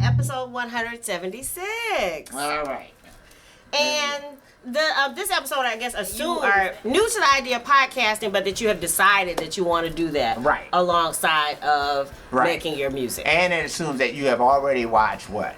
Episode 176. All right. And this episode, I guess, are new to the idea of podcasting, but that you have decided that you want to do that right alongside of making your music. And it assumes that you have already watched what?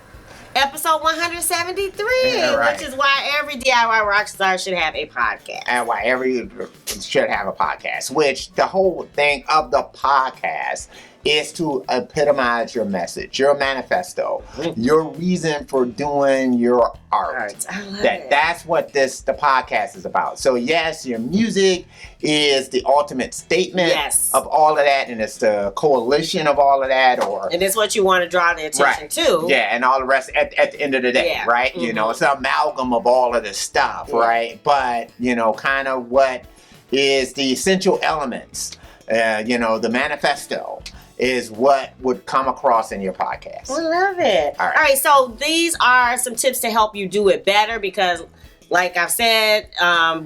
Episode 173, which is why every DIY rock star should have a podcast. And why every should have a podcast, which the whole thing of the podcast is to epitomize your message, your manifesto, your reason for doing your art. I love it. That's what the podcast is about. So yes, your music is the ultimate statement of all of that, and it's the coalition of all of that, and it's what you want to draw the attention to. Yeah, and all the rest at the end of the day, right? Mm-hmm. You know, it's an amalgam of all of this stuff, right? But, you know, kind of what is the essential elements, you know, the manifesto is what would come across in your podcast. I love it. All right, so these are some tips to help you do it better because, like I've said,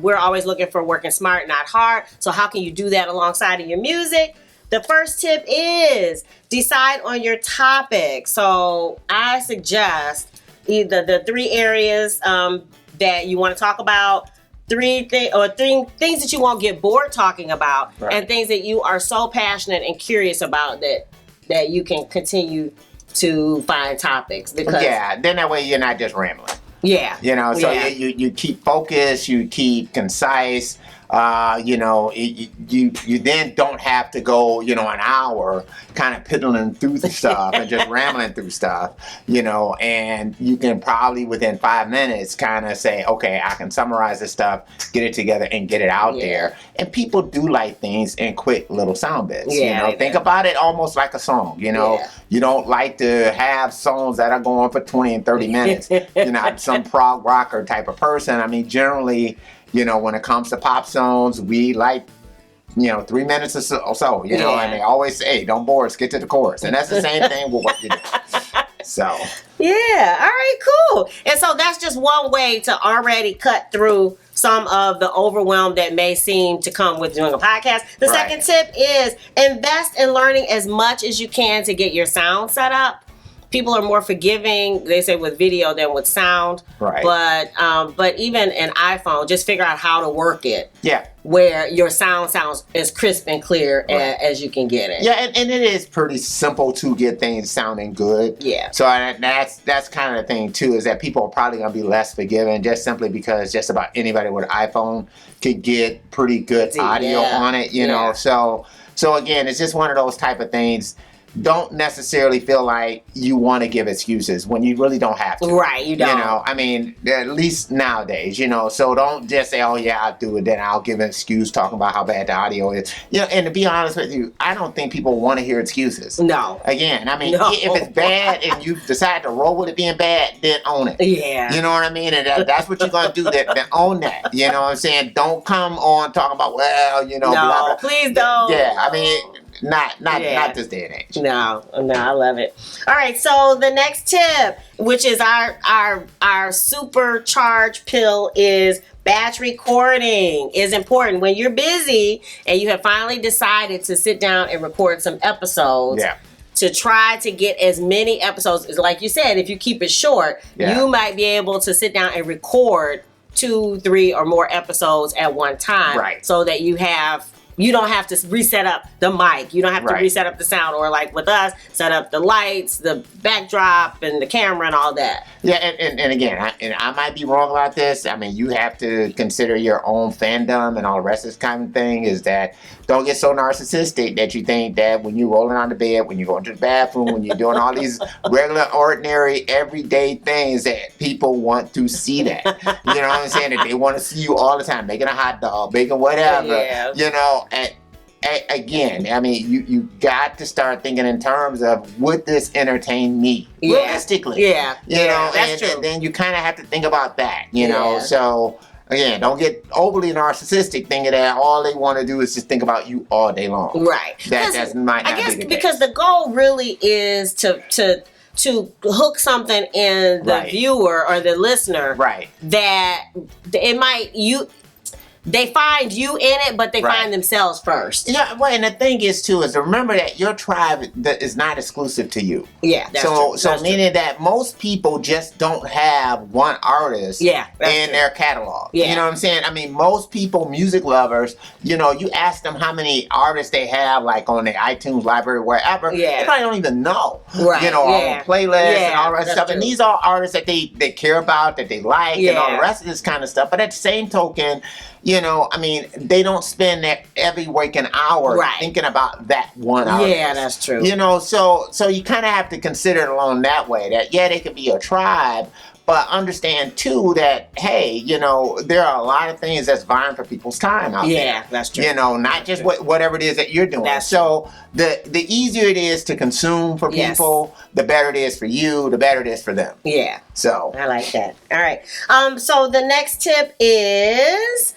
we're always looking for working smart, not hard. So how can you do that alongside of your music? The first tip is decide on your topic. So I suggest either the 3 areas that you want to talk about, 3 things that you won't get bored talking about, and things that you are so passionate and curious about that you can continue to find topics. Because then that way you're not just rambling. Yeah. You know, so you keep focused, you keep concise. You know, you then don't have to go, you know, an hour kind of piddling through the stuff and just rambling through stuff, you know, and you can probably within 5 minutes kind of say, okay, I can summarize this stuff, get it together and get it out there. And people do like things in quick little sound bits, you know, think about it almost like a song, you know, you don't like to have songs that are going for 20 and 30 minutes. You're not some prog rocker type of person. I mean, generally, you know, when it comes to pop songs, we like, you know, 3 minutes or so, you know, and they always say, don't bore us, get to the chorus. And that's the same thing with what you do. So. Yeah, all right, cool. And so that's just one way to already cut through some of the overwhelm that may seem to come with doing a podcast. The second tip is invest in learning as much as you can to get your sound set up. People are more forgiving, they say, with video than with sound. Right. But even an iPhone, just figure out how to work it. Yeah. Where your sound sounds as crisp and clear as you can get it. Yeah, and it is pretty simple to get things sounding good. Yeah. So that's kind of the thing too, is that people are probably gonna be less forgiving just simply because just about anybody with an iPhone could get pretty good audio on it, you know. So again, it's just one of those type of things. Don't necessarily feel like you want to give excuses when you really don't have to. Right, you don't. You know, I mean, at least nowadays, you know, so don't just say, oh yeah, I'll do it, then I'll give an excuse talking about how bad the audio is. You know, and to be honest with you, I don't think people want to hear excuses. No. Again, I mean, if it's bad and you decide to roll with it being bad, then own it. Yeah. You know what I mean? And that's what you're going to do, then own that. You know what I'm saying? Don't come on talking about, well, you know, no, blah, blah. Please don't. Yeah, I mean, not this day and age. No, I love it. All right, so the next tip, which is our supercharged pill, is batch recording is important. When you're busy and you have finally decided to sit down and record some episodes, to try to get as many episodes, like you said, if you keep it short, you might be able to sit down and record 2, 3, or more episodes at one time, so that you have you don't have to reset up the mic. You don't have to Right. reset up the sound, or like with us, set up the lights, the backdrop, and the camera and all that. Yeah, and again, I might be wrong about this. I mean, you have to consider your own fandom and all the rest of this kind of thing. Is that don't get so narcissistic that you think that when you're rolling on the bed, when you're going to the bathroom, when you're doing all these regular, ordinary, everyday things, that people want to see that. You know what I'm saying? That they want to see you all the time, making a hot dog, making whatever. Yeah. You know, and again, I mean, you got to start thinking in terms of, would this entertain me realistically? Yeah, You know, that's true. and then you kind of have to think about that, you know. Yeah. So again, don't get overly narcissistic thinking that all they want to do is just think about you all day long. Right. That might not I guess be the because case. the goal really is to hook something in the Right. viewer or the listener, Right. that it might they find you in it, but they Right. find themselves first. Yeah, well, and the thing is too is remember that your tribe is not exclusive to you. Yeah, that's So true. That's meaning that most people just don't have one artist Yeah, that's in true. their catalog. Yeah. You know what I'm saying? I mean, most people, music lovers, you know, you ask them how many artists they have, like on their iTunes library, wherever. Yeah. They probably don't even know. Right, You know, yeah. on playlists and Yeah, all that that's stuff. And true. these are artists that they care about, that they like, and all the Yeah. rest of this kind of stuff. But at the same token, you know, I mean, they don't spend their every waking hour Right. thinking about that one artist. Yeah, that's true. You know, so you kind of have to consider it along that way. That they could be a tribe, but understand too that hey, you know, there are a lot of things that's vying for people's time out there. Yeah, that's true. You know, not just whatever it is that you're doing. That's so the easier it is to consume for Yes. people, the better it is for you, the better it is for them. Yeah, So I like that. All right. So the next tip is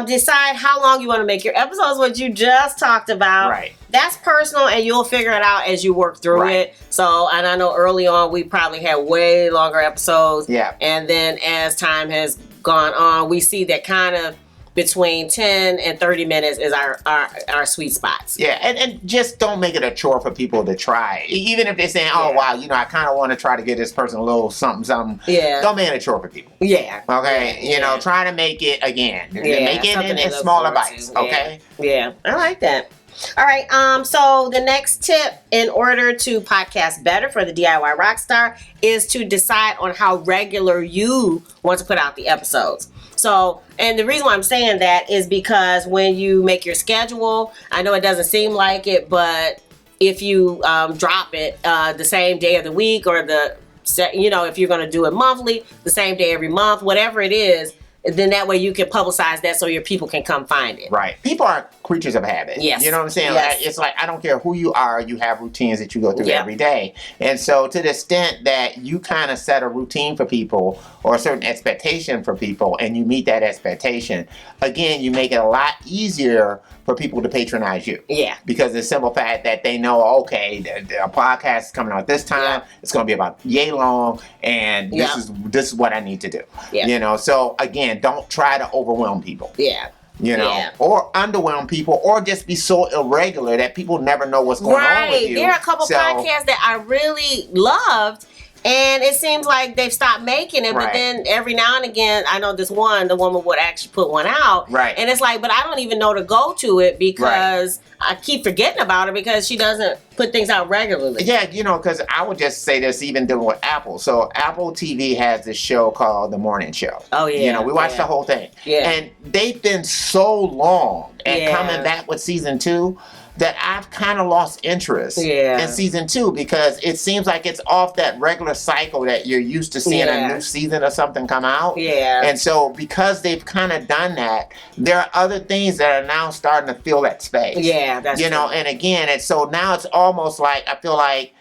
decide how long you want to make your episodes, what you just talked about. Right. That's personal, and you'll figure it out as you work through Right. it. So, and I know early on we probably had way longer episodes. Yeah. And then as time has gone on, we see that kind of between 10 and 30 minutes is our sweet spots. yeah, and just don't make it a chore for people to try. Even if they're saying, oh, Yeah. wow, you know, I kind of want to try to get this person a little something. Yeah. Don't make it a chore for people. Yeah. Okay, Yeah, you know, yeah. try to make it again. Yeah, Make it something in they look smaller forward bites. to. Okay. Yeah, I like that. All right. So the next tip in order to podcast better for the DIY Rockstar is to decide on how regular you want to put out the episodes. So, and the reason why I'm saying that is because when you make your schedule, I know it doesn't seem like it, but if you drop it the same day of the week, or if you're going to do it monthly, the same day every month, whatever it is, then that way you can publicize that so your people can come find it. Right. People are creatures of habit. Yes. You know what I'm saying? Yes. Like, it's like, I don't care who you are, you have routines that you go through Yeah. every day. And so to the extent that you kind of set a routine for people or a certain expectation for people and you meet that expectation, again, you make it a lot easier for people to patronize you. Yeah. Because the simple fact that they know, okay, a podcast is coming out this time, it's going to be about yay long, and this is what I need to do. Yeah. You know, so again, don't try to overwhelm people. Yeah. You know, Yeah. or underwhelm people, or just be so irregular that people never know what's going on with you. There are a couple So- podcasts that I really loved, and it seems like they've stopped making it. But Right. then every now and again, I know the woman would actually put one out. Right. And it's like, but I don't even know to go to it because I keep forgetting about it because she doesn't put things out regularly. Yeah, you know, because I would just say this even dealing with Apple. So Apple TV has this show called The Morning Show. Oh, yeah, You know, we watched yeah. the whole thing. Yeah. And they've been so long at Yeah. coming back with season 2 that I've kind of lost interest Yeah. in season 2 because it seems like it's off that regular cycle that you're used to seeing Yeah. a new season or something come out. Yeah. And so because they've kind of done that, there are other things that are now starting to fill that space. Yeah, that's You know, true. and again, it's so now it's almost like I feel like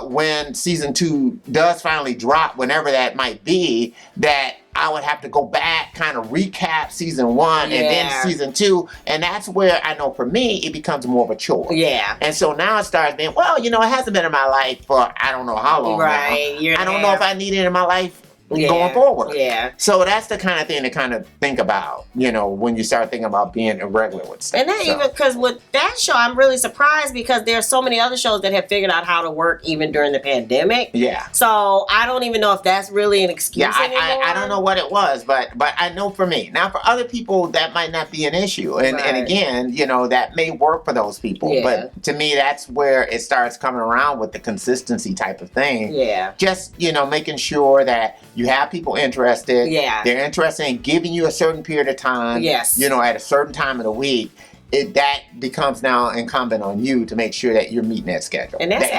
when season 2 does finally drop, whenever that might be, that I would have to go back, kind of recap season 1 and then Yeah. season 2, and that's where I know for me it becomes more of a chore. Yeah. And so now it starts being, well, you know, it hasn't been in my life for I don't know how long. Right, now. year and I a don't know half. if I need it in my life going forward. Yeah. So that's the kind of thing to kind of think about, when you start thinking about being irregular with stuff. And that even because with that show, I'm really surprised because there's so many other shows that have figured out how to work even during the pandemic. Yeah. So I don't even know if that's really an excuse anymore. I don't know what it was, but I know for me. Now for other people, that might not be an issue. And again, that may work for those people. Yeah. But to me, that's where it starts coming around with the consistency type of thing. Yeah. Just, making sure that you have people interested. Yeah. They're interested in giving you a certain period of time. Yes. At a certain time of the week. That becomes now incumbent on you to make sure that you're meeting that schedule. And that's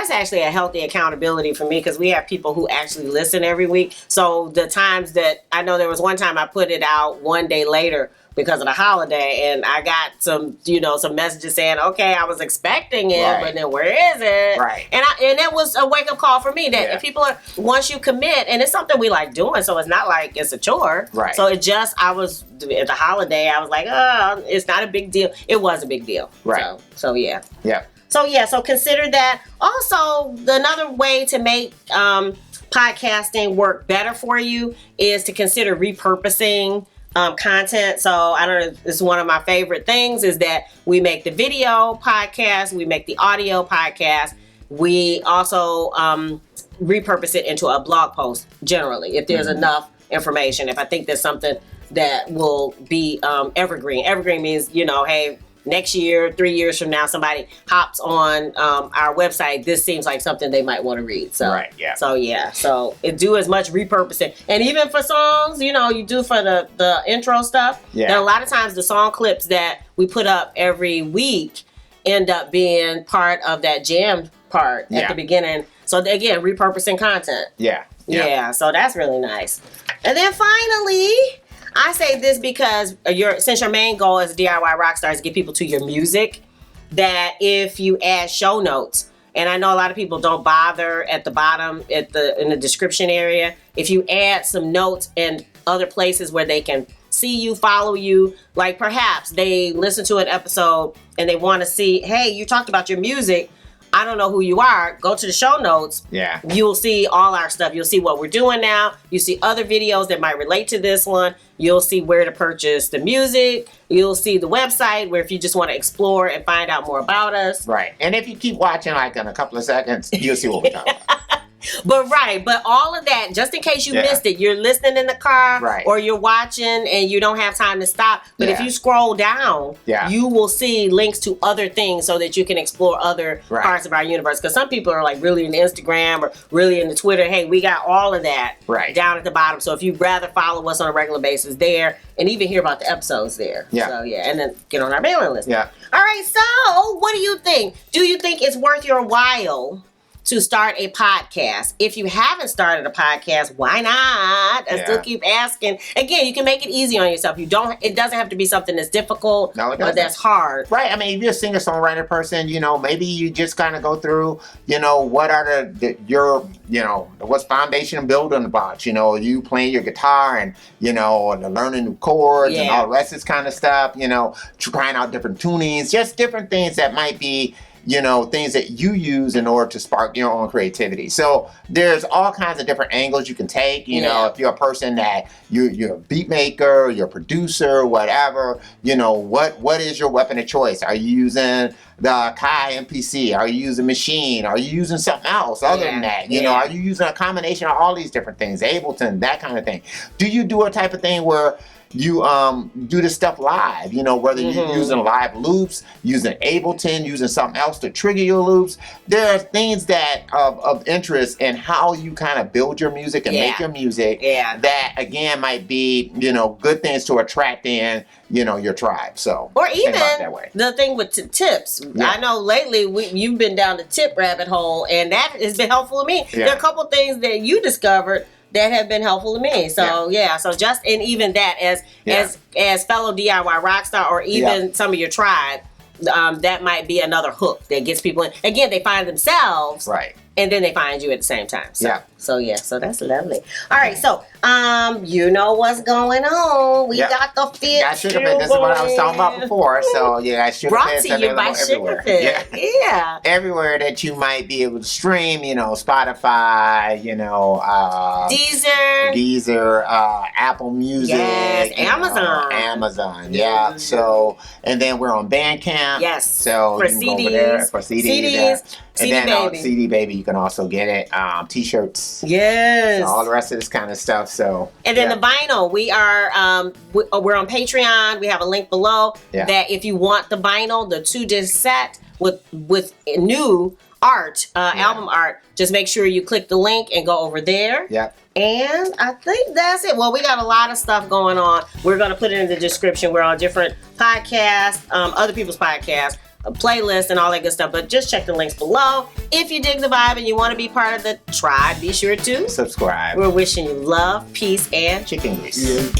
actually a healthy accountability for me because we have people who actually listen every week. So the times that I know there was one time I put it out one day later because of the holiday, and I got some messages saying, okay, I was expecting it, but then where is it? Right. And it was a wake up call for me that if people are, once you commit, and it's something we like doing, so it's not like it's a chore. Right. So I was at the holiday, I was like, oh, it's not a big deal. It was a big deal. Right. So yeah. Yeah. So consider that. Also, another way to make podcasting work better for you is to consider repurposing content. So I don't know, it's one of my favorite things is that we make the video podcast, we make the audio podcast. We also repurpose it into a blog post generally if there's enough information. If I think there's something that will be evergreen. Evergreen means, hey, next year, 3 years from now, somebody hops on our website. This seems like something they might want to read. So, So it do as much repurposing. And even for songs, you do for the intro stuff. Yeah. There are a lot of times the song clips that we put up every week end up being part of that jam part at the beginning. So again, repurposing content. Yeah. So that's really nice. And then finally, I say this because since your main goal as a DIY rock star is to get people to your music, that if you add show notes, and I know a lot of people don't bother at the bottom in the description area, if you add some notes and other places where they can see you, follow you, like perhaps they listen to an episode and they want to see, hey, you talked about your music. I don't know who you are. Go to the show notes. Yeah. You'll see all our stuff. You'll see what we're doing now. You see other videos that might relate to this one. You'll see where to purchase the music. You'll see the website where if you just want to explore and find out more about us. Right. And if you keep watching like in a couple of seconds, you'll see what we're talking about. But all of that, just in case you missed it, you're listening in the car or you're watching and you don't have time to stop. But if you scroll down, you will see links to other things so that you can explore other parts of our universe. Because some people are like really into Instagram or really into Twitter. Hey, we got all of that down at the bottom. So if you'd rather follow us on a regular basis there and even hear about the episodes there. Yeah. So and then get on our mailing list. Yeah. All right, so what do you think? Do you think it's worth your while to start a podcast? If you haven't started a podcast, why not? I still keep asking. Again, you can make it easy on yourself. It doesn't have to be something that's difficult or that's hard. Right. I mean, if you're a singer-songwriter person, maybe you just kind of go through, what are what's foundation building blocks? You playing your guitar and, learning new chords and all the rest of this kind of stuff, trying out different tunings, just different things that might be things that you use in order to spark your own creativity. So there's all kinds of different angles you can take. If you're a person that you're a beat maker, you're a producer, whatever, what is your weapon of choice? Are you using the Kai MPC? Are you using Machine? Are you using something else other than that? Are you using a combination of all these different things? Ableton, that kind of thing. Do you do a type of thing where you do this stuff live, whether you're using live loops, using Ableton, using something else to trigger your loops? There are things that of interest in how you kind of build your music and make your music that again might be, good things to attract in, your tribe. So or even the thing with tips. I know lately you've been down the tip rabbit hole and that has been helpful to me. There are a couple things that you discovered that have been helpful to me. So so just and even that as fellow DIY rock star or even some of your tribe, that might be another hook that gets people in. Again, they find themselves and then they find you at the same time. So, Yeah. So that's lovely. All right, so you know what's going on. We got the fit. Got Sugar Fit. This is what I was talking about before. So yeah, Sugar Brought Fit's to you by available Sugar everywhere. Fit. Yeah. Yeah. Everywhere that you might be able to stream, you know, Spotify, you know, Deezer, Apple Music, Yes, you know, Amazon. Amazon, yeah. So, and then we're on Bandcamp. Yes. So For you can go over there CDs. for CDs. CDs. And CD then on Baby. CD Baby, you can also get it. T-shirts. Yes. So all the rest of this kind of stuff. So. And then the vinyl, we are we're on Patreon. We have a link below that if you want the vinyl, the 2-disc set with new art, album art, just make sure you click the link and go over there. Yep. And I think that's it. Well, we got a lot of stuff going on. We're going to put it in the description. We're on different podcasts, other people's podcasts, a playlist, and all that good stuff. But just check the links below. If you dig the vibe and you want to be part of the tribe, be sure to subscribe. We're wishing you love, peace, and chicken grease.